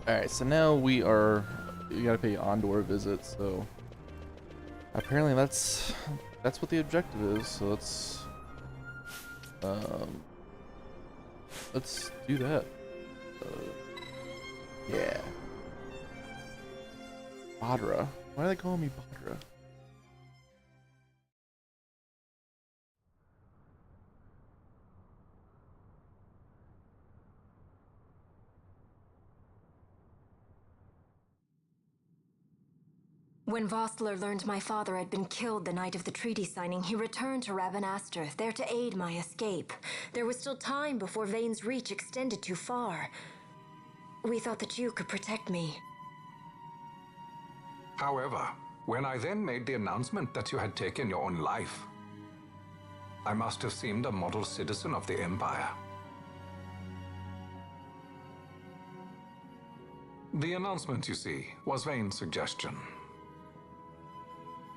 Alright, so now we gotta pay Ondor a visit, so apparently that's what the objective is, so let's do that. Yeah. Badra. Why are they calling me Badra? When Vossler learned my father had been killed the night of the treaty signing, he returned to Ravenastor, there to aid my escape. There was still time before Vane's reach extended too far. We thought that you could protect me. However, when I then made the announcement that you had taken your own life, I must have seemed a model citizen of the Empire. The announcement, you see, was Vane's suggestion.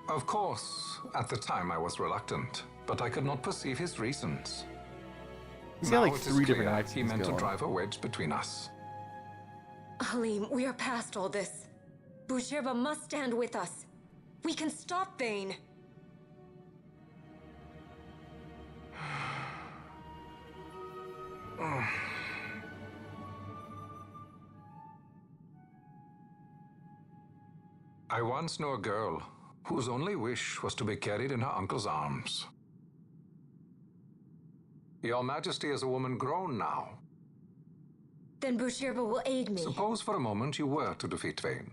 Of course, at the time I was reluctant, but I could not perceive his reasons. He's got like Now it is 3 different clear accents he meant going. to drive a wedge between us. Halim, we are past all this. Boucherba must stand with us. We can stop Vane. I once knew a girl whose only wish was to be carried in her uncle's arms. Your Majesty is a woman grown now. Then Boucherba will aid me. Suppose for a moment you were to defeat Vane.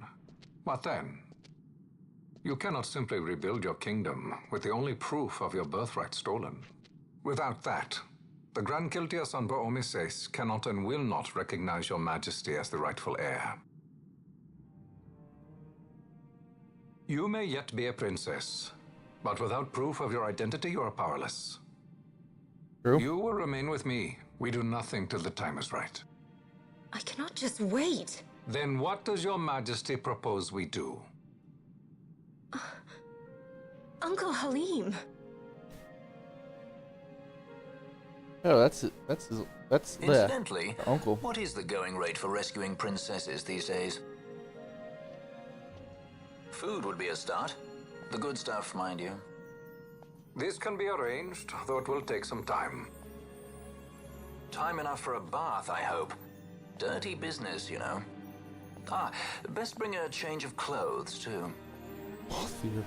What then? You cannot simply rebuild your kingdom with the only proof of your birthright stolen. Without that, the Grand Kiltias on Bo-Omises cannot and will not recognize your Majesty as the rightful heir. You may yet be a princess, but without proof of your identity, you are powerless. True. You will remain with me. We do nothing till the time is right. I cannot just wait. Then what does your Majesty propose we do? Uncle Halim. Oh, that's Incidentally, the uncle. what is the going rate for rescuing princesses these days? Food would be a start. The good stuff, mind you. This can be arranged, though it will take some time. Time enough for a bath, I hope. Dirty business, you know. Ah, best bring a change of clothes, too. Fear.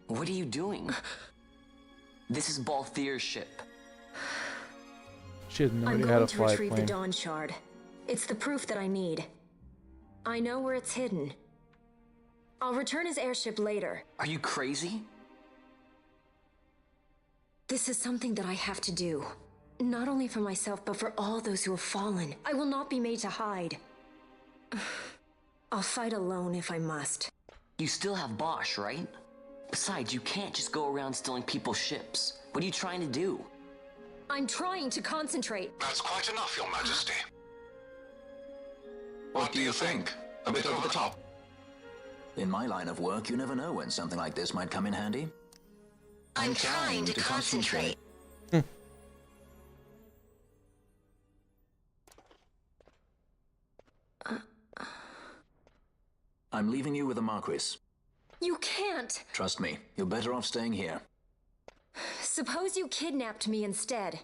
What are you doing? This is Balthier's ship. She has no I'm idea how going to to fly a retrieve the plane. Dawn Shard. It's the proof that I need. I know where it's hidden. I'll return his airship later. Are you crazy? This is something that I have to do. Not only for myself, but for all those who have fallen. I will not be made to hide. I'll fight alone if I must. You still have Bosch, right? Besides, you can't just go around stealing people's ships. What are you trying to do? I'm trying to concentrate. That's quite enough, Your Majesty. What do you think? A bit over the top? In my line of work, you never know when something like this might come in handy. I'm trying to concentrate. I'm leaving you with the Marquis. You can't. Trust me, you're better off staying here. Suppose you kidnapped me instead.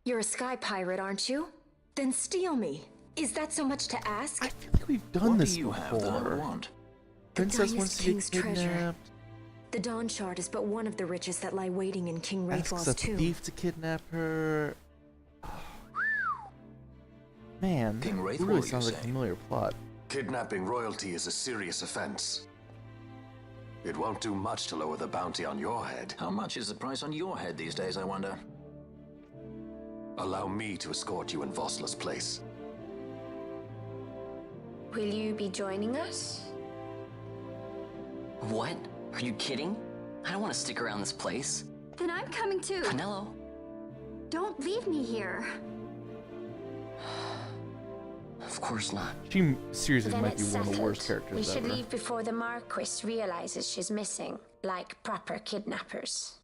You're a sky pirate, aren't you? Then steal me. Is that so much to ask? I feel like we've done What this do you have that I before. want? Princess Gaia's wants to get king's treasure. kidnapped. The Dawn Shard is but one of the riches that lie waiting in King Asks Wraithwall's a tomb. thief to kidnap her. Man, King that Wraithwall, really you sounds like a say? familiar plot. Kidnapping royalty is a serious offense. It won't do much to lower the bounty on your head. How much is the price on your head these days, I wonder? Allow me to escort you in Vossler's place. Will you be joining us? What? Are you kidding? I don't want to stick around this place. Then I'm coming too. Canelo? Don't leave me here. Of course not. She seriously Then might be it's one of the settled. worst characters We should ever. leave before the Marquis realizes she's missing, like proper kidnappers.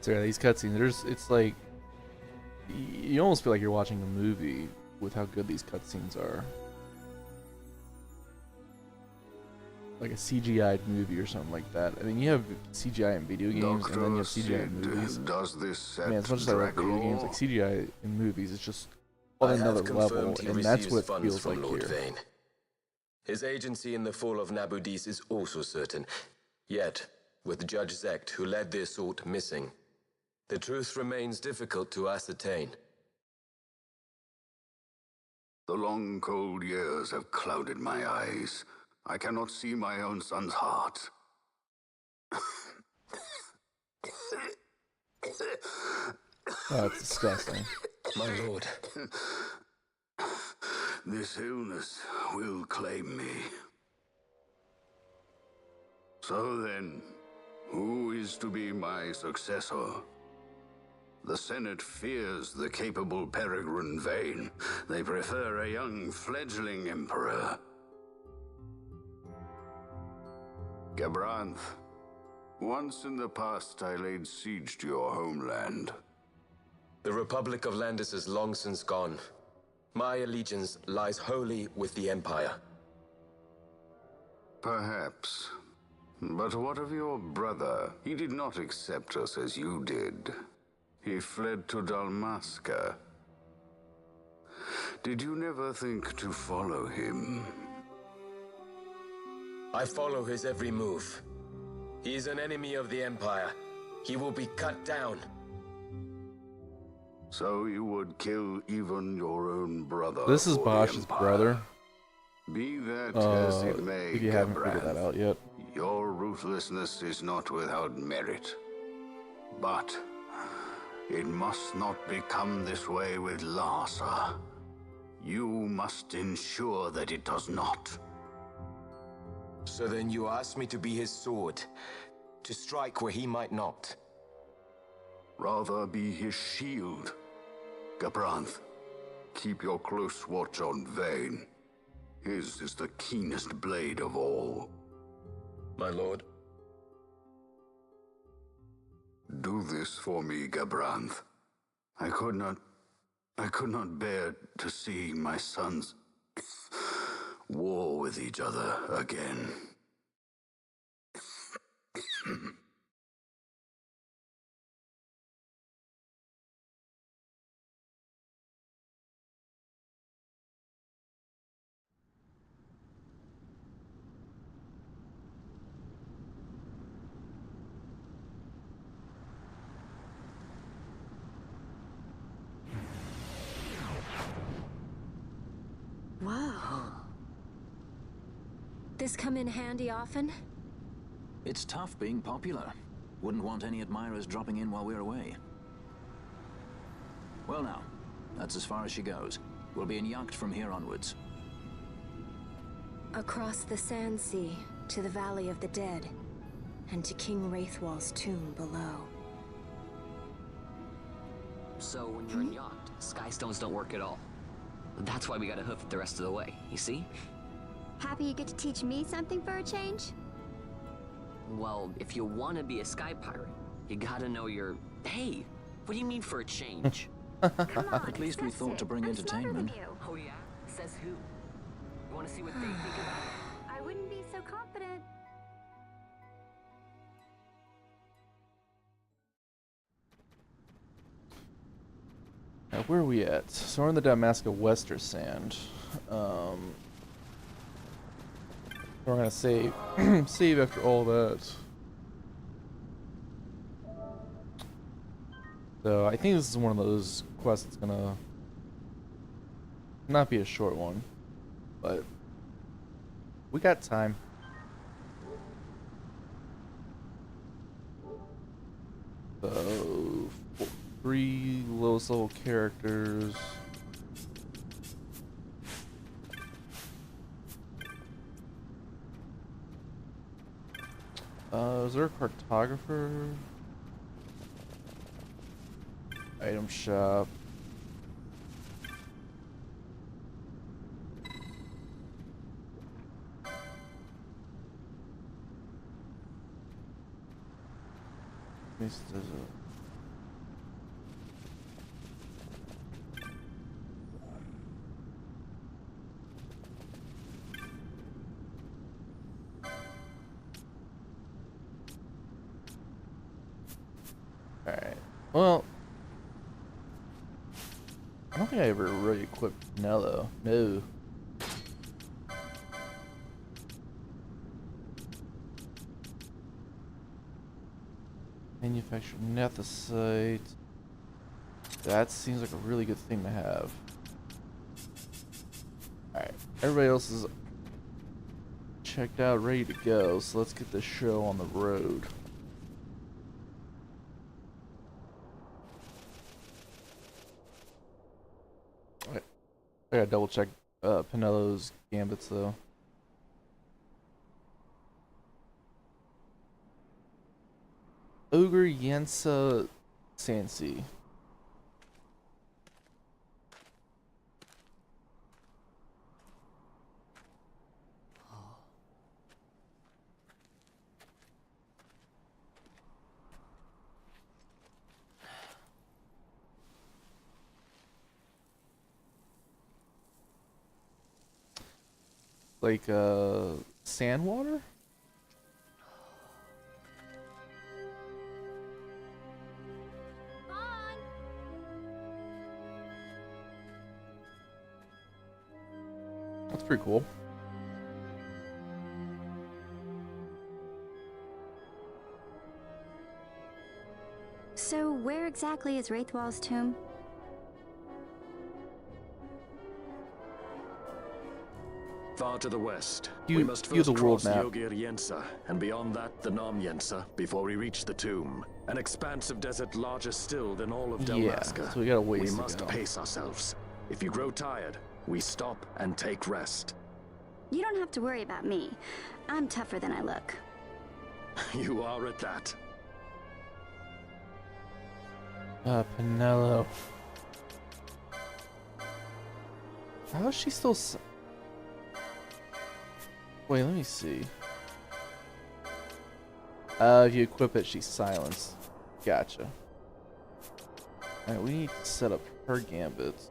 So yeah, these cutscenes, it's like you almost feel like you're watching a movie with how good these cutscenes are. Like a CGI'd movie or something like that. I mean, you have CGI in video games, and then you have CGI in movies. Does this set Man, as much as I love video games, like CGI in movies is just on another level, and that's what it feels like Lord here. Vane. His agency in the fall of Nabudis is also certain. Yet, with Judge Zekt, who led the assault, missing, the truth remains difficult to ascertain. The long, cold years have clouded my eyes. I cannot see my own son's heart. Oh, it's disgusting. My lord. This illness will claim me. So then, who is to be my successor? The Senate fears the capable Peregrine Vane. They prefer a young fledgling emperor. Gabranth, once in the past I laid siege to your homeland. The Republic of Landis is long since gone. My allegiance lies wholly with the Empire. Perhaps. But what of your brother? He did not accept us as you did. He fled to Dalmasca. Did you never think to follow him? I follow his every move. He is an enemy of the Empire. He will be cut down. So you would kill even your own brother? This is for the Bosch's Empire? brother. Be that as it If may, you haven't figured that Gabranth, out yet. your ruthlessness is not without merit. But it must not become this way with Larsa. You must ensure that it does not. So then you ask me to be his sword, to strike where he might not. Rather be his shield. Gabranth, keep your close watch on Vane. His is the keenest blade of all. My lord. Do this for me, Gabranth. I could not bear to see my sons war with each other again. Whoa. This come in handy often? It's tough being popular. Wouldn't want any admirers dropping in while we're away. Well now, that's as far as she goes. We'll be in yacht from here onwards. Across the Sandsea, to the Valley of the Dead, and to King Wraithwall's tomb below. So when you're in yacht, skystones don't work at all. That's why we gotta hoof it the rest of the way, you see? Happy you get to teach me something for a change? Well, if you want to be a sky pirate, you gotta know your... Hey, what do you mean for a change? Come on, At least we discuss thought it. to bring I'm smarter than entertainment. you. Oh yeah? Says who? You want to see what they think about it? I wouldn't be so confident. Now, where are we at? So we're in the Damascus Western Sand. We're gonna save save after all that. So I think this is one of those quests that's gonna not be a short one, but we got time. So 3 lowest level characters. Is there a cartographer? Item shop. There's a Alright. Well, I don't think I ever really equipped Nello. No. Manufacture nethicite. That seems like a really good thing to have. Alright. Everybody else is checked out, ready to go. So let's get this show on the road. I gotta double check Pinello's gambits though. Ogir-Yensa Sandsea. Like sand water? That's pretty cool. So where exactly is Wraithwall's tomb? Far to the west. You- We must you first the world cross the map. Ogir-Yensa, and beyond that the Nam-Yensa, before we reach the tomb. An expanse of desert larger still than all of Yeah, Dalmasca. so we got a ways We to must go. pace ourselves. If you grow tired, we stop and take rest. You don't have to worry about me. I'm tougher than I look. You are at that. Pinello. How is she still Wait, let me see. If you equip it, she's silenced. Gotcha. Alright, we need to set up her gambits.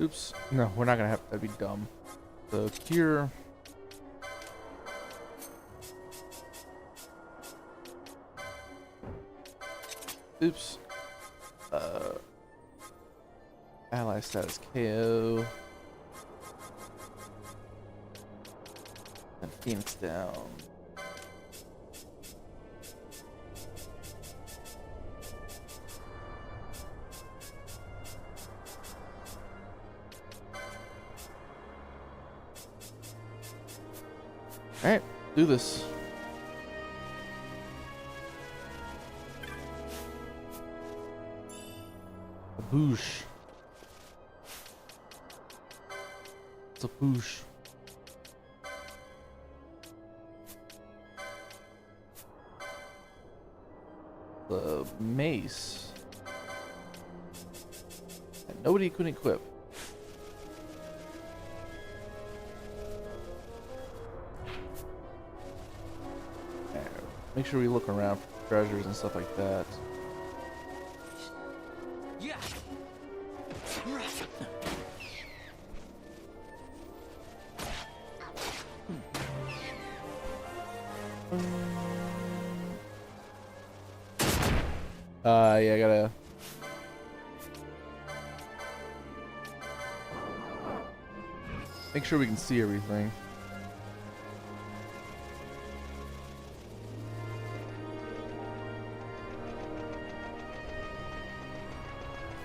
Oops. No, we're not gonna have that'd be dumb. So cure. Oops. Ally status KO. And Phoenix down. Alright, do this. A boosh. It's a boosh. The mace. And nobody could equip. Make sure we look around for treasures and stuff like that. Yeah. Yeah, I gotta. Make sure we can see everything.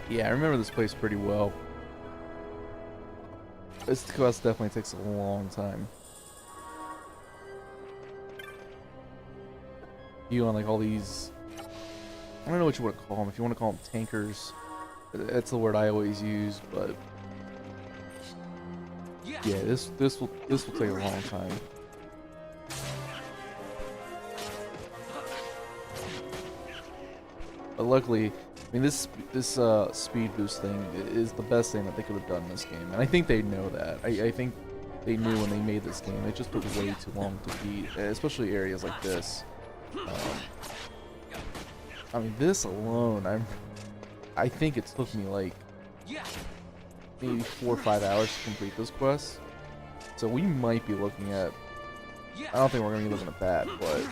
Yeah, I remember this place pretty well. This quest definitely takes a long time. You on like all these, I don't know what you want to call them. If you want to call them tankers, that's the word I always use. But yeah, this will take a long time. But luckily, I mean, this speed boost thing is the best thing that they could have done in this game, and I think they know that. I think they knew when they made this game. It just took way too long to beat, especially areas like this. I mean, this alone, I think it took me like maybe 4 or 5 hours to complete this quest. So we might be looking at. I don't think we're gonna be looking at that, but.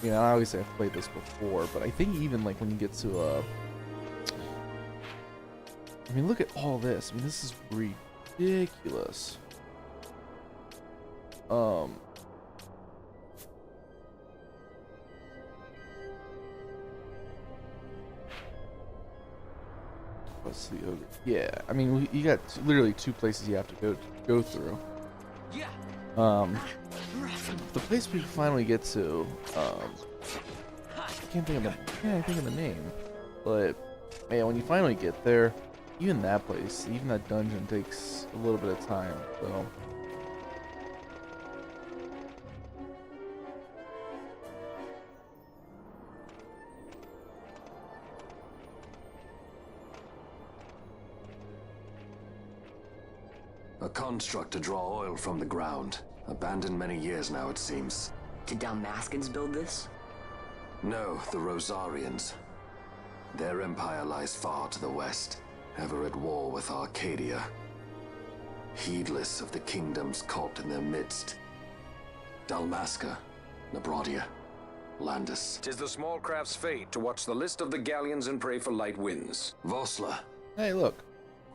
You know, I obviously I've played this before, but I think even like when you get to I mean, look at all this. I mean, this is ridiculous. What's the Ogre? Yeah, I mean, you got literally 2 places you have to go through. The place we finally get to, I can't think of the name, but man, when you finally get there, even that place, even that dungeon takes a little bit of time. So A construct to draw oil from the ground. Abandoned many years now, it seems. Did Dalmaskins build this? No, the Rosarians. Their empire lies far to the west, ever at war with Arcadia. Heedless of the kingdoms caught in their midst. Dalmasca, Nabrodia, Landis. 'Tis the small craft's fate to watch the list of the galleons and pray for light winds. Vosla, hey, look.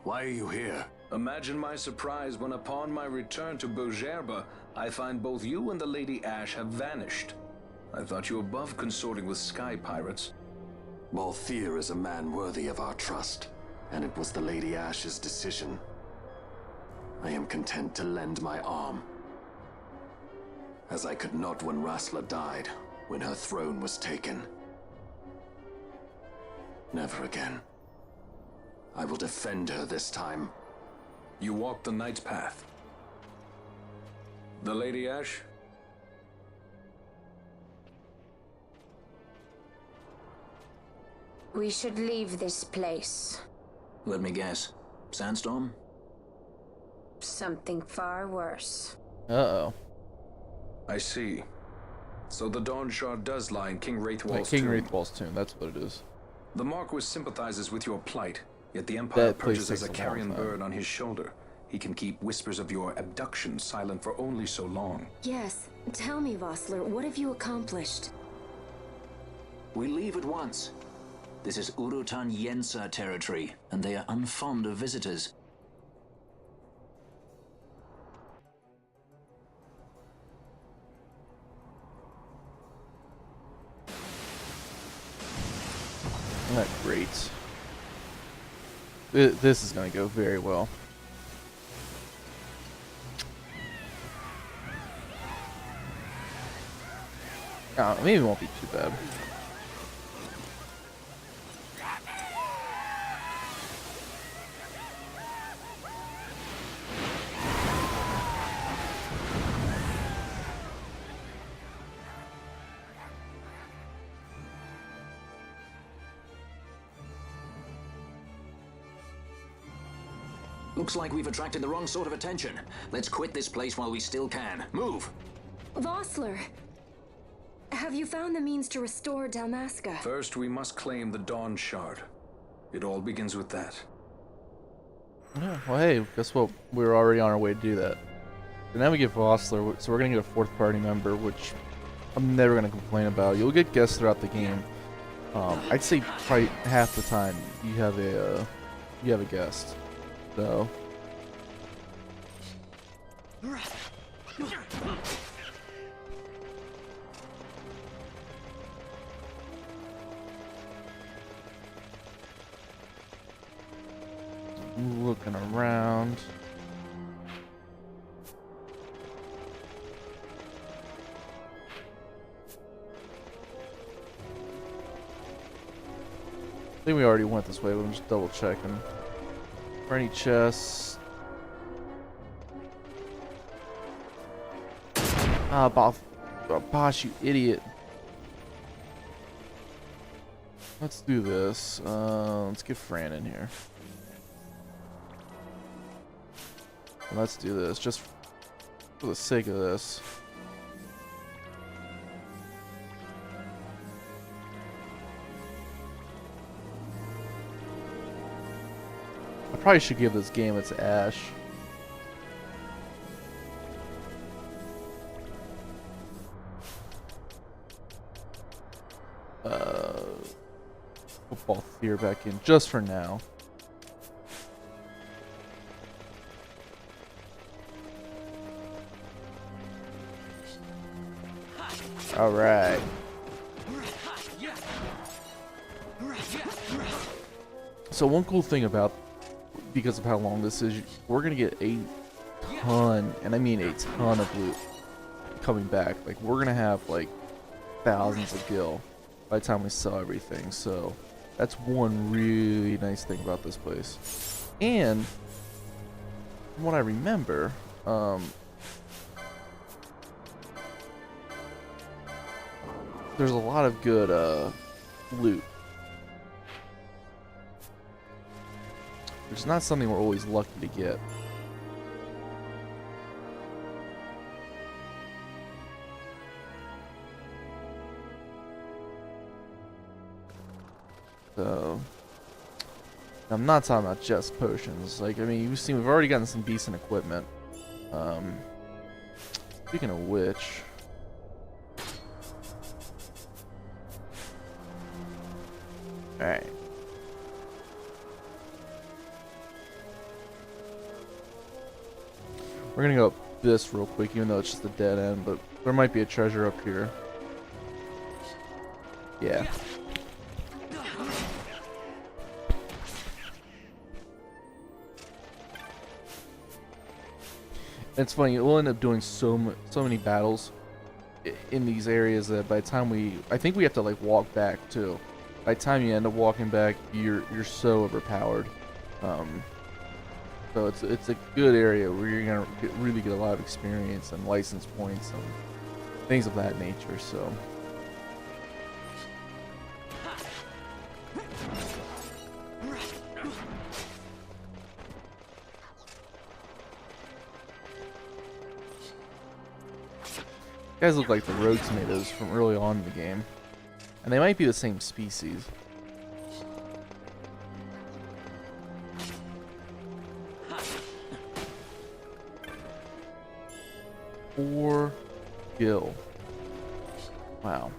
why are you here? Imagine my surprise when upon my return to Bogerba, I find both you and the Lady Ash have vanished. I thought you above consorting with sky pirates. Balthier is a man worthy of our trust, and it was the Lady Ash's decision. I am content to lend my arm, as I could not when Rasla died, when her throne was taken. Never again. I will defend her this time. You walked the Knight's path. The Lady Ash? We should leave this place. Let me guess. Sandstorm? Something far worse. Uh-oh. I see. So the Dawn Shard does lie in King Wraithwall's King tomb. Wraithwall's tomb, that's what it is. The Marquis sympathizes with your plight, yet the Empire That place perches as takes a a long carrion time. bird on his shoulder. He can keep whispers of your abduction silent for only so long. Yes, tell me, Vossler, what have you accomplished? We leave at once. This is Ogir-Yensa territory, and they are unfond of visitors. Not great. This is going to go very well. Oh, maybe it won't be too bad. Looks like we've attracted the wrong sort of attention. Let's quit this place while we still can. Move! Vossler, have you found the means to restore Dalmasca? First, we must claim the Dawn Shard. It all begins with that. Yeah, well, hey, guess what? We were already on our way to do that. So now we get Vossler, so we're gonna get a fourth party member, which I'm never gonna complain about. You'll get guests throughout the game. I'd say probably half the time you have a guest. So. Looking around. I think we already went this way, but I'm just double checking. For any chests. Ah, Bosh, you idiot. Let's do this. Let's get Fran in here. Let's do this, just for the sake of this. I probably should give this game its Ash. Football Fear back in just for now. All right. So one cool thing about, because of how long this is, we're gonna get a ton, and I mean a ton of loot coming back. Like, we're gonna have like thousands of gil by the time we sell everything. So that's one really nice thing about this place. And from what I remember, there's a lot of good loot. Which is not something we're always lucky to get. So I'm not talking about just potions. Like, I mean, you've seen we've already gotten some decent equipment. Speaking of which, alright. We're gonna go up this real quick, even though it's just a dead end, but there might be a treasure up here. Yeah. It's funny, we'll end up doing so many battles in these areas that by the time I think we have to like walk back too. By the time you end up walking back, you're so overpowered. So it's a good area where you're gonna really get a lot of experience and license points and things of that nature. So. Guys look like the road tomatoes from early on in the game. And they might be the same species. Four gil. Wow.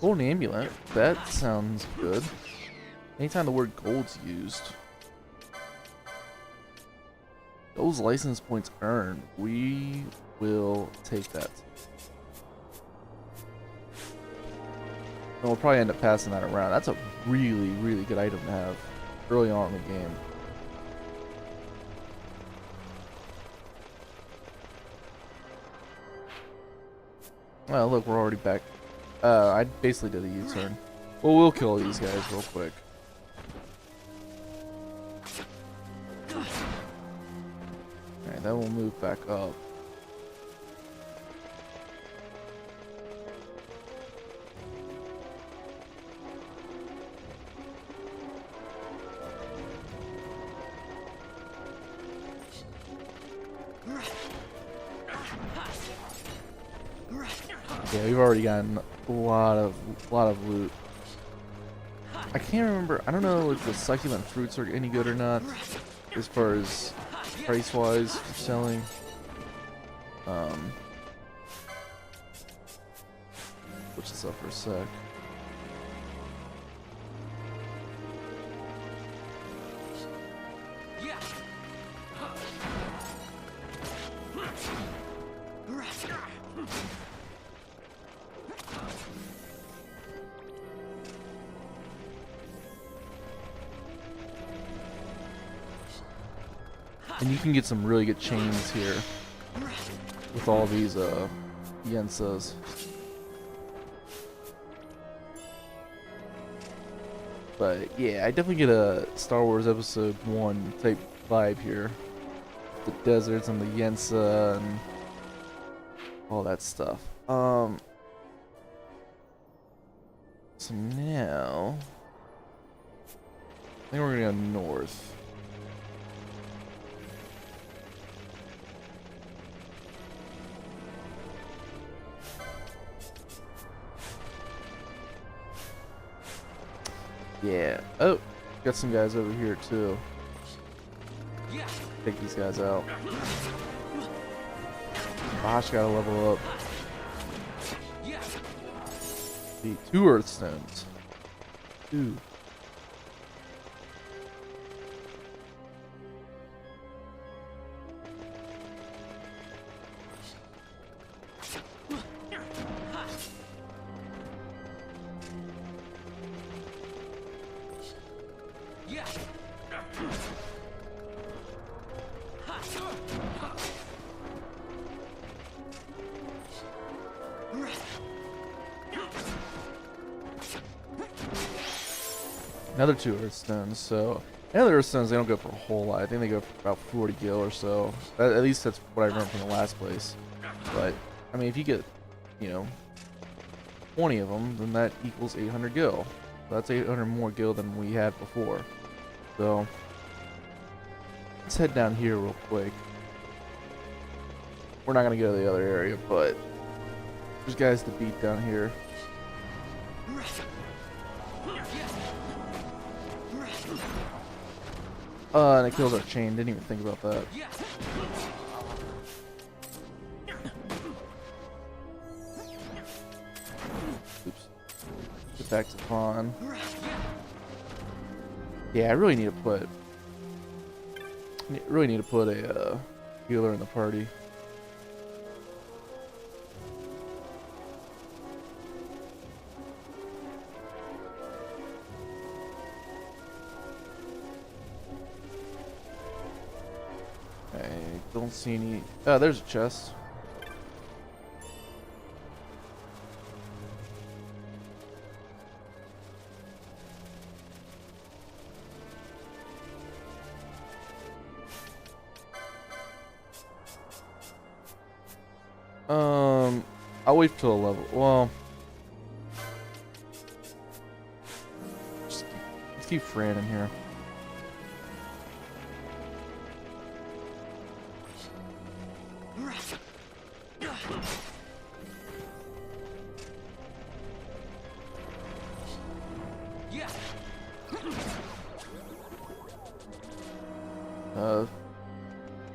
Golden amulet. That sounds good. Anytime the word gold's used. Those license points earned. We will take that. And we'll probably end up passing that around. That's a really, really good item to have early on in the game. Well, look, we're already back. I basically did a U-turn. Well, we'll kill these guys real quick. Alright, then we'll move back up. Yeah, we've already gotten a lot of loot. I can't remember. I don't know if the succulent fruits are any good or not, as far as price-wise for selling. Switch this up for a sec. And you can get some really good chains here with all these Yensas. But yeah, I definitely get a Star Wars Episode 1 type vibe here. The deserts and the Yensa and all that stuff. So now I think we're gonna go north. Yeah. Oh, got some guys over here too. Take these guys out. Bosch gotta level up. See, 2 Earthstones. 2. Another 2 Earthstones, so another Earthstones they don't go for a whole lot. I think they go for about 40 gil or so. At least that's what I remember from the last place. But I mean, if you get, you know, 20 of them, then that equals 800 gil. So that's 800 more gil than we had before. So let's head down here real quick. We're not gonna go to the other area, but there's guys to beat down here. And it kills our chain. Didn't even think about that. Oops. Get back to pawn. Yeah, I really need to put a healer in the party. Don't see any. Oh, there's a chest. I'll wait till a level. Well, let's keep Fran in here.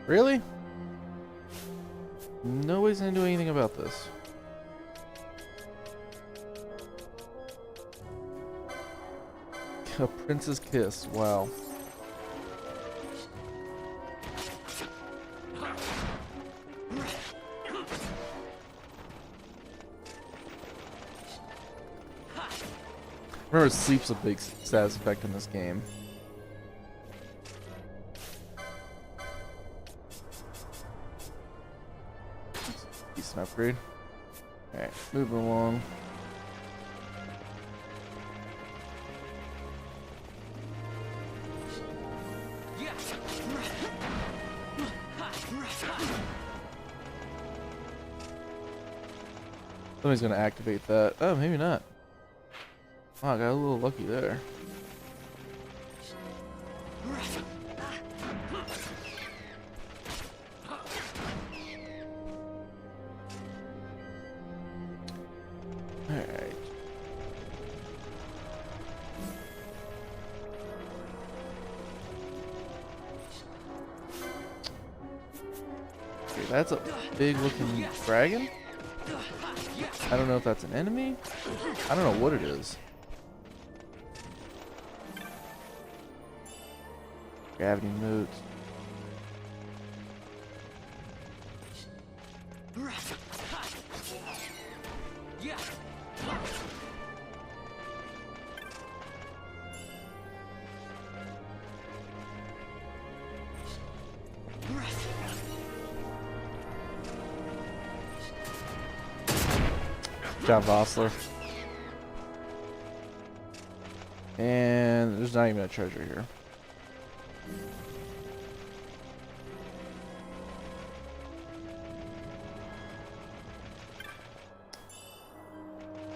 Really? Nobody's gonna do anything about this. A prince's kiss. Wow. Remember, sleep's a big status effect in this game. Decent upgrade. Alright, moving along. Somebody's gonna activate that. Oh, maybe not. Oh, I got a little lucky there. that's a big looking dragon. I don't know if that's an enemy. I don't know what it is. Gravity modes. Job Vossler. And there's not even a treasure here.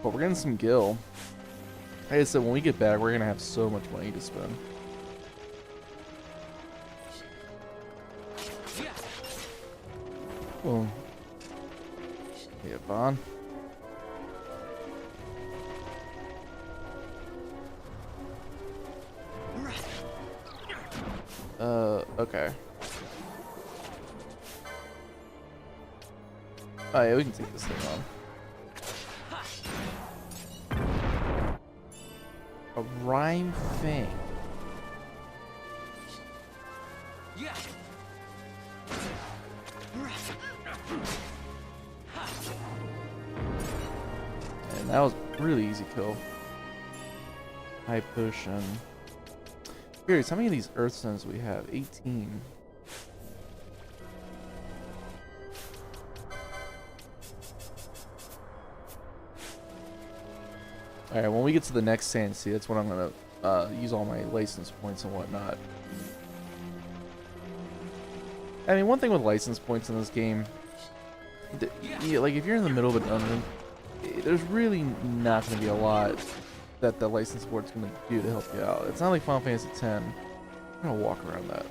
But we're getting some gil. Like I said, when we get back, we're gonna have so much money to spend. Well, yeah, Vaughn. Okay. Oh yeah, we can take this thing on. A rhyme thing. And that was a really easy kill. High potion. Curious, how many of these earth stones do we have? 18. Alright, when we get to the next Sandsea, that's when I'm gonna use all my license points and whatnot. I mean, one thing with license points in this game, yeah, like if you're in the middle of a dungeon, there's really not going to be a lot that the license board's going to do to help you out. It's not like Final Fantasy X. I'm going to walk around that.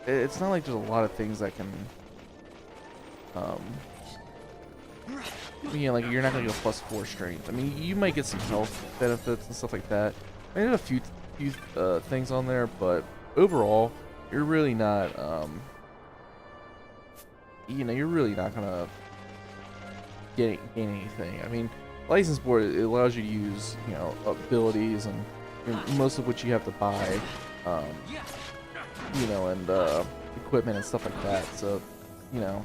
It's not like there's a lot of things that can, you know, like you're not going to get a +4 strength. I mean, you might get some health benefits and stuff like that. I mean, there's a few things on there, but overall, you're really not, you know, you're really not going to gain anything. I mean, license board, it allows you to use, you know, abilities and most of which you have to buy, you know, and equipment and stuff like that. So, you know.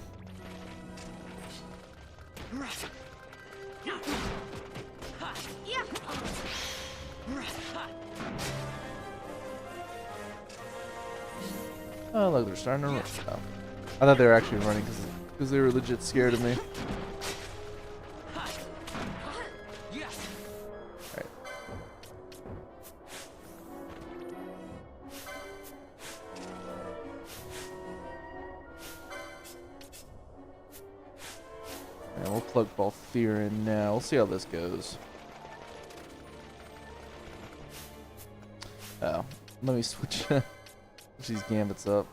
Oh, look, they're starting to run. Oh. I thought they were actually running because they were legit scared of me. Alright. And we'll plug Balthier in now. We'll see how this goes. Oh, let me switch these gambits up.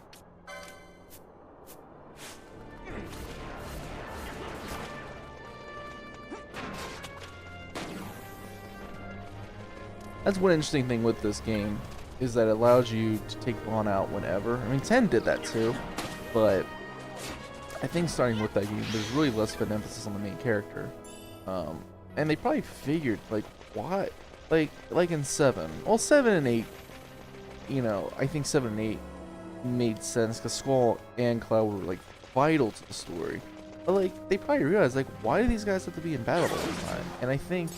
That's one interesting thing with this game, is that it allows you to take Vaughn out whenever. I mean, 10 did that too, but I think starting with that game, there's really less of an emphasis on the main character. And they probably figured, like, why? Like in 7. Well, 7 and 8, you know, I think 7 and 8 made sense because Squall and Cloud were, like, vital to the story. But, like, they probably realized, like, why do these guys have to be in battle all the time? And I think,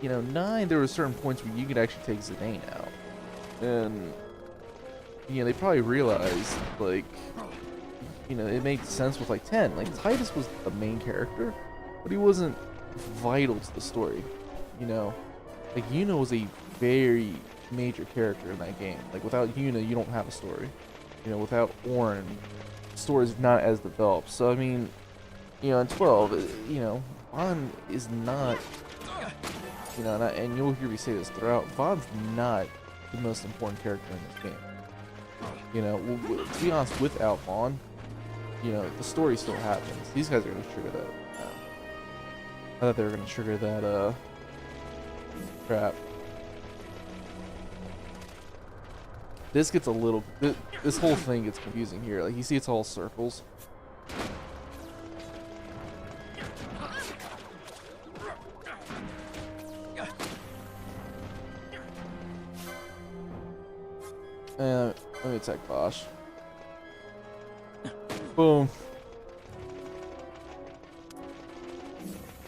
you know, 9, there were certain points where you could actually take Zidane out. And, you know, they probably realized, like, you know, it made sense with, like, 10. Like, Titus was the main character, but he wasn't vital to the story, you know? Like, Yuna was a very major character in that game. Like, without Yuna, you don't have a story. You know, without Auron, the story's not as developed. So, I mean, you know, in 12, you know, Vaughn is not, you know, and you'll hear me say this throughout, Vaughn's not the most important character in this game. You know, to be honest, without Vaughn, you know, the story still happens. These guys are going to trigger that. I thought they were going to trigger that, crap. This gets a little, this whole thing gets confusing here. Like, you see it's all circles. Let me attack Bosch. Boom.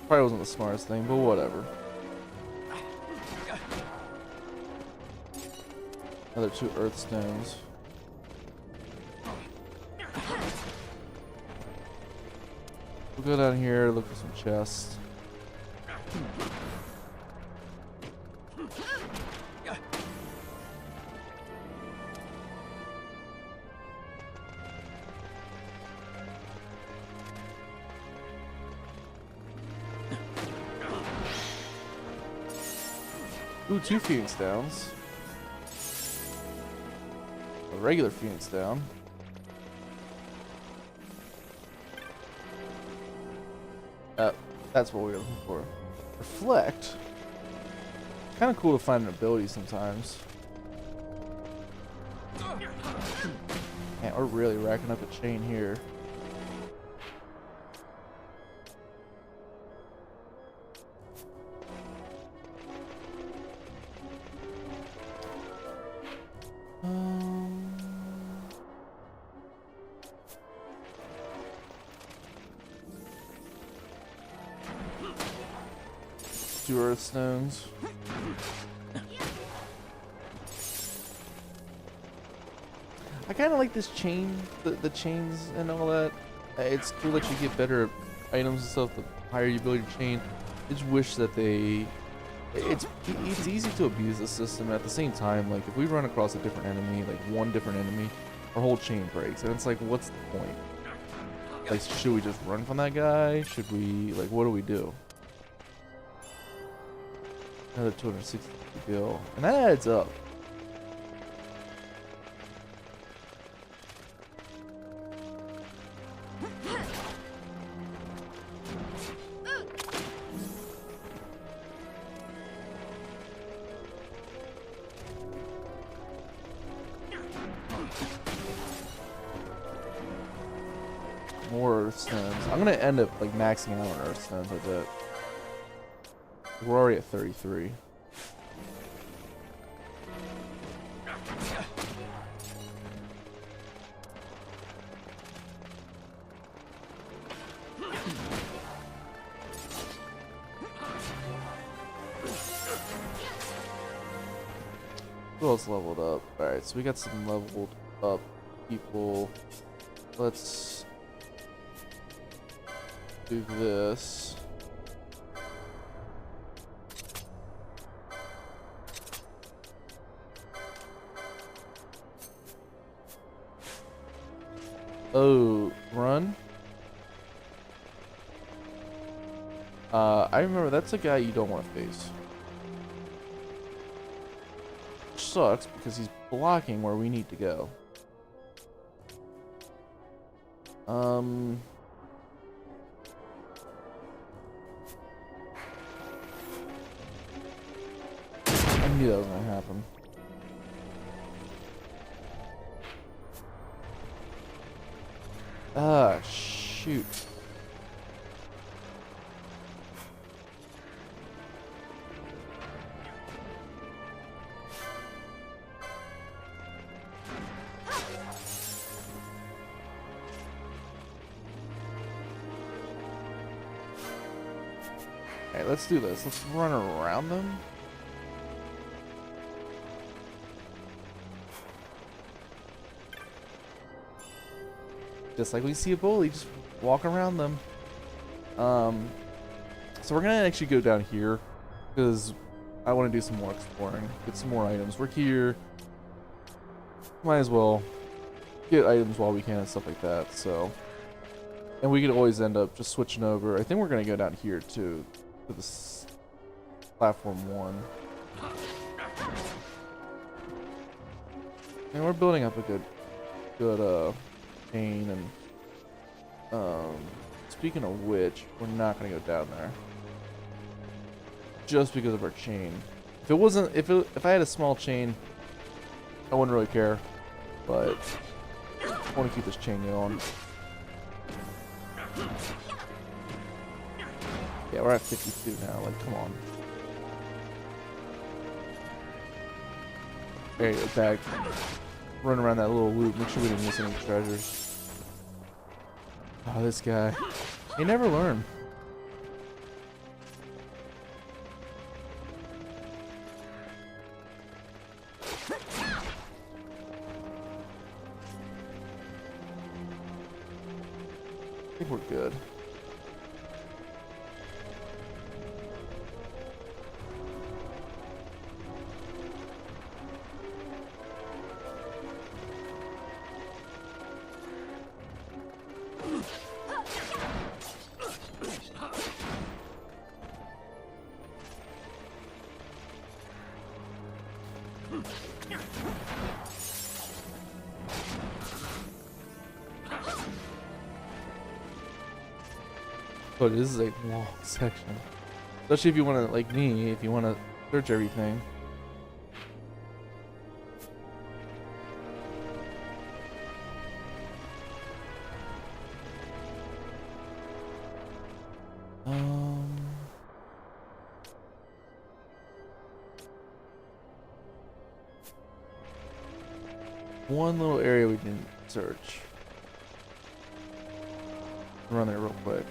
Probably wasn't the smartest thing, but whatever. Another 2 earth stones. We'll go down here, look for some chests. Ooh, 2 Phoenix downs. A regular Phoenix down. That's what we were looking for. Reflect. Kind of cool to find an ability sometimes. Man, we're really racking up a chain here. Two earth stones. I kind of like this chain, the chains and all that. It's cool that you get better items and stuff the higher you build your chain. I just wish that it's easy to abuse the system. At the same time, like if we run across a different enemy, like one different enemy, our whole chain breaks, and it's like, what's the point? Like, should we just run from that guy? Should we, like, what do we do? Another 260 bill, and that adds up. More earth stones. I'm gonna end up like maxing out on earth stones, I bet. We're already at 33. Who else leveled up? Alright, so we got some leveled up people. Let's do this. Oh, run. I remember that's a guy you don't want to face. Which sucks because he's blocking where we need to go. I knew that was gonna happen. Ah, shoot. Alright, let's do this. Let's run around them. Just like we see a bully, just walk around them. So we're gonna actually go down here because I want to do some more exploring, get some more items. We're here, might as well get items while we can and stuff like that. So, and we could always end up just switching over. I think we're gonna go down here to this platform 1, and we're building up a good chain. And speaking of which, we're not gonna go down there just because of our chain. If it wasn't, if I had a small chain, I wouldn't really care, but I want to keep this chain going. Yeah, we're at 52 now. Like, come on. There you go, tag. run around that little loop. Make sure we didn't miss any treasures. Oh, this guy. He never learned. I think we're good. But this is a long section. Especially if you want to, like me, if you want to search everything. One little area we didn't search. Run there real quick.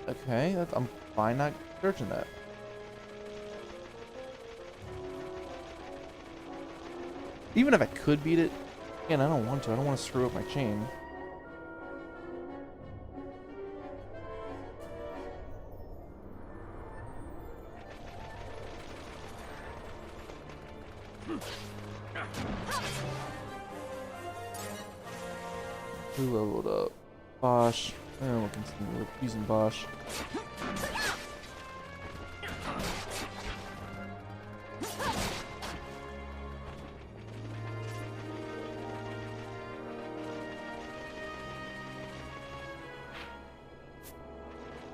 Okay, I'm fine not searching that. Even if I could beat it, again, I don't want to. I don't want to screw up my chain. We leveled up. Bosch. I don't know what continue with using Bosch.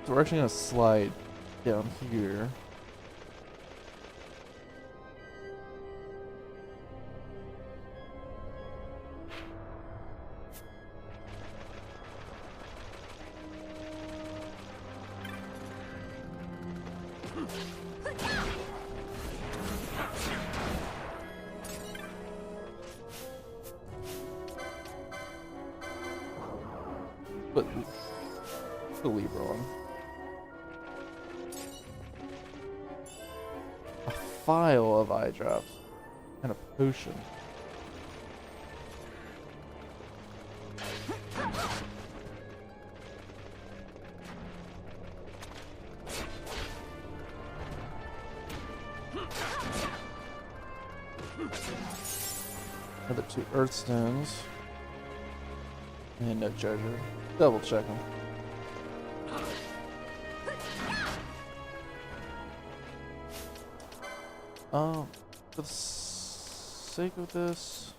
So we're actually gonna slide down here. Put the lever on. A file of eye drops and a potion. Another 2 earth stones. And no treasure. Double check them. For the sake of this.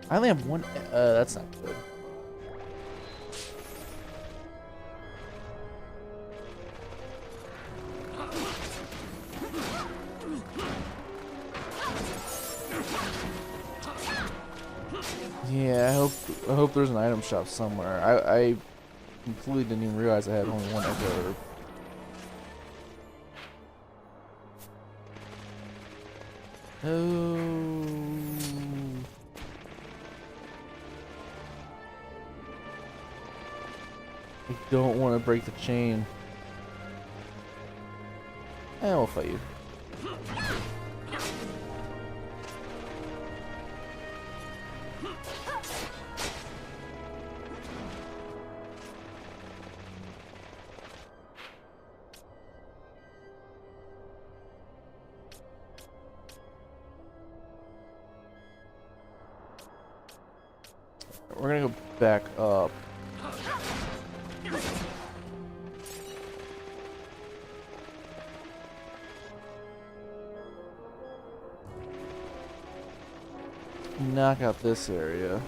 I only have one. That's not good. Yeah, I hope there's an item shop somewhere. I completely didn't even realize I had only one echo herb. No. I don't want to break the chain. I'll fight you. We're gonna go back up. Knock out this area.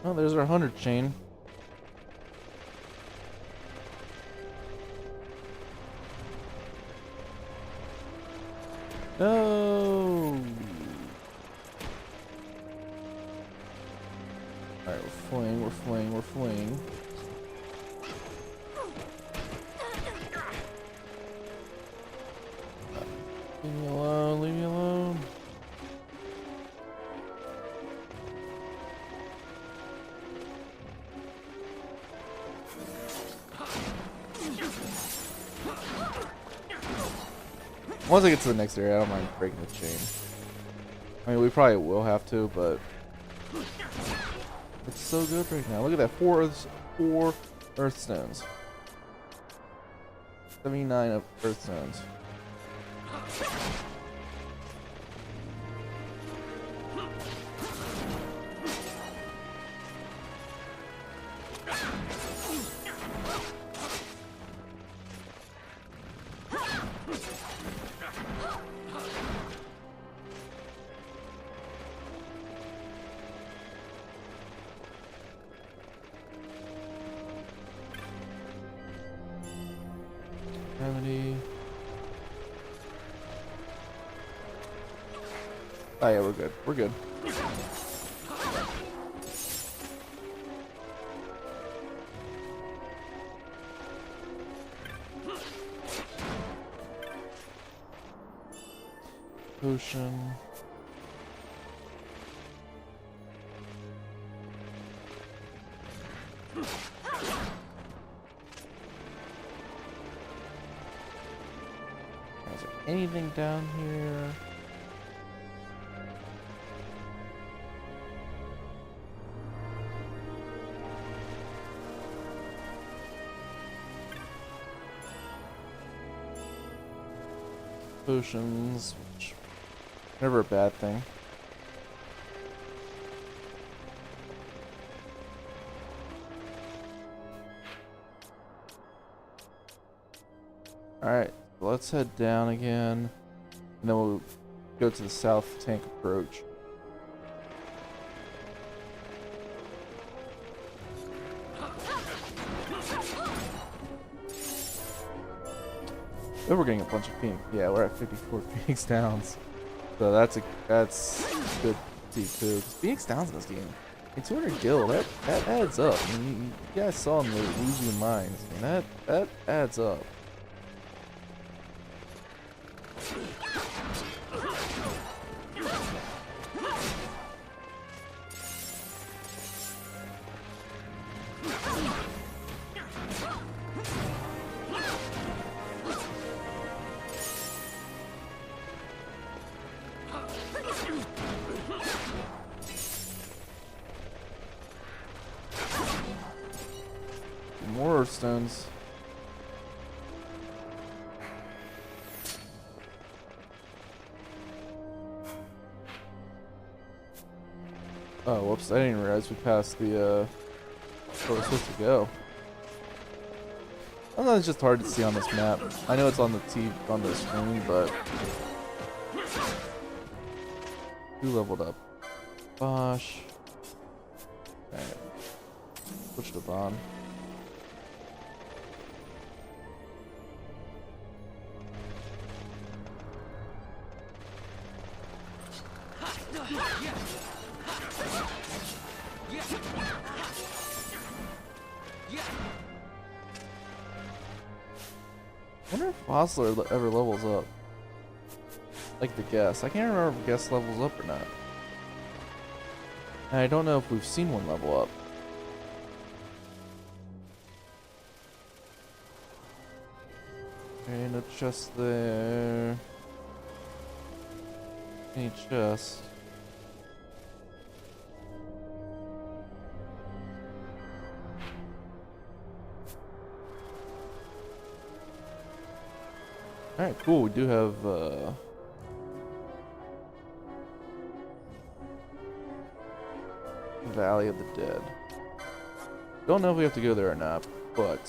Oh, there's our 100 chain. No. Alright, we're fleeing. Leave me alone. Once I get to the next area, I don't mind breaking the chain. I mean, we probably will have to, but it's so good right now. Look at that, four earth stones. 79 of earth stones. Remedy. Oh yeah, we're good. We're good. Potion. Is there anything down here? Potions, which never a bad thing. Alright, let's head down again, and then we'll go to the south tank approach. Oh, we're getting a bunch of Phoenix. Yeah, we're at 54 Phoenix Downs. So that's good to see too. Phoenix Downs in this game, I mean, 200 gil, that adds up. I mean, you guys saw in the Losing Mines. I mean, that adds up. More stones. Oh, whoops! I didn't realize we passed the where we're supposed to go. I know it's just hard to see on this map. I know it's on the on the screen, but who leveled up? Bosh. Alright. Switch to Bond. I wonder if Fossil ever levels up. Like the guest. I can't remember if guest levels up or not. And I don't know if we've seen one level up. Okay, no chest there. Any chest? Alright, cool. We do have Valley of the Dead. Don't know if we have to go there or not, but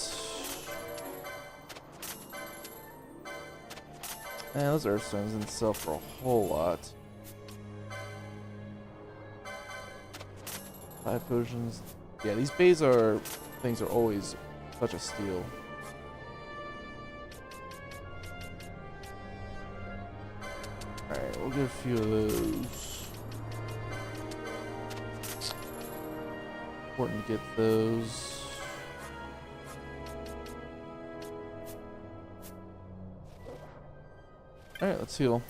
man, those Earthstones didn't sell for a whole lot. 5 potions. Yeah, these things are always such a steal. Alright, we'll get a few of those. Important to get those. Alright, let's heal.